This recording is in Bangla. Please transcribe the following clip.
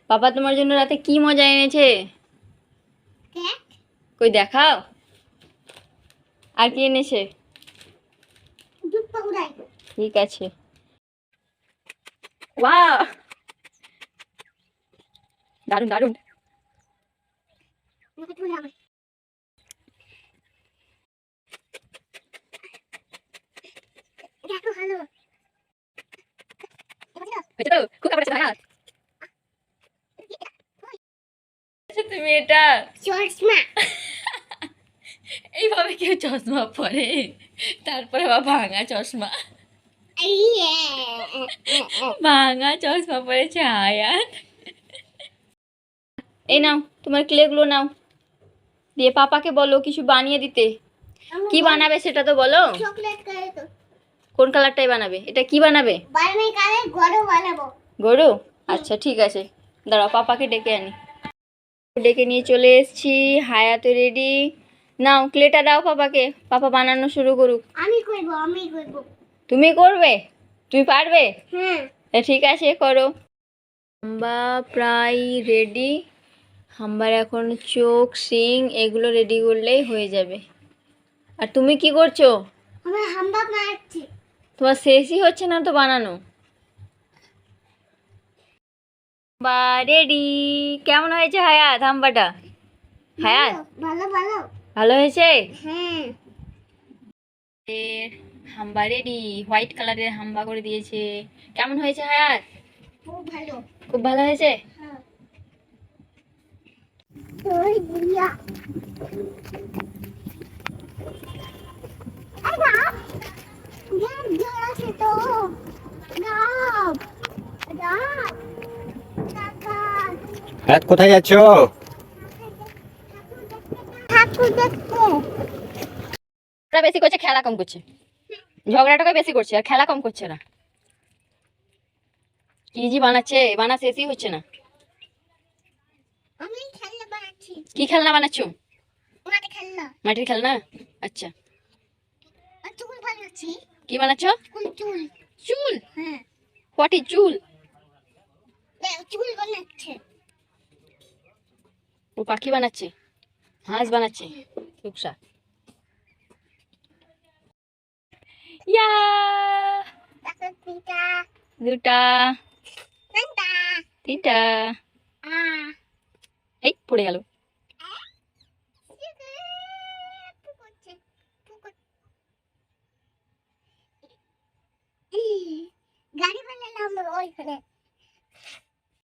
পাপা তোমার জন্য রাতে কি মজা এনেছে? কই দেখাও। আর কি এনেছে? ঠিক আছে। ওয়াও, দারুন দারুন। তুমি এটা চশমা, এইভাবে কেউ চশমা পরে তারপরে আবার ভাঙা চশমা, ভাঙা চশমা পরেছে আয়াত। এই নাও তোমার ক্লেগুলো নাও, দিয়ে পাপাকে বলো কিছু বানিয়ে দিতে। কি বানাবে সেটা তো বলো। কোন কালারটাই বানাবে? এটা কি বানাবে? গরু। আচ্ছা ঠিক আছে, দাঁড়াও পাপাকে ডেকে আনি। ডেকে নিয়ে চলে এসেছি। Hayato ready. নাও ক্লেটা দাও পাপাকে, পাপা বানানো শুরু করুক। আমি করব। তুমি করবে? তুমি পারবে? হ্যাঁ। ঠিক আছে করো। হাম্বা প্রায় রেডি। হাম্বার এখন চোখ শিং এগুলো রেডি করলেই হয়ে যাবে। আর তুমি কি করছো? আমি হাম্বা বানাচ্ছি। তোমার শেষই হচ্ছে না তো বানানো। বা রেডি। কেমন হয়েছে হায়াত হাম্বাটা? হায়াত ভালো ভালো ভালো হয়েছে? হ্যাঁ। হাম্বা রেডি, হোয়াইট কালারের হাম্বা করে দিয়েছে। কেমন হয়েছে হায়াত? খুব ভালো। খুব ভালো হয়েছে। হ্যাঁ। ওই বুড়িয়া আরে গান ধরেছে তো না না কাকা হ্যাঁ, কোথায় যাচ্ছ? ঠাকুর দেখতে। ওরা বেশি করছে, খেলা কম করছে। ঝগড়াটাকে বেশি করছে আর খেলা কম করছে না। কি জি বানাচ্ছে, বানা শেষই হচ্ছে না। আমি খেলনা বানাচ্ছি। কি খেলনা বানাচ্ছো? মাঠে খেলনা। মাটির খেলনা। আচ্ছা, আর চুল বানাচ্ছি। কি বানাচ্ছো? চুল। চুল। হ্যাঁ। হোয়াট ইজ চুল? চুল বানাচ্ছে। ও পাখি বানাচ্ছে, হাঁস বানাচ্ছে। রূপসা ইয়া তারপর পিটা দুটা নান্তা তিনটা। আ এই পড়ে গেল। গাড়ি বানালাম ওইখানে।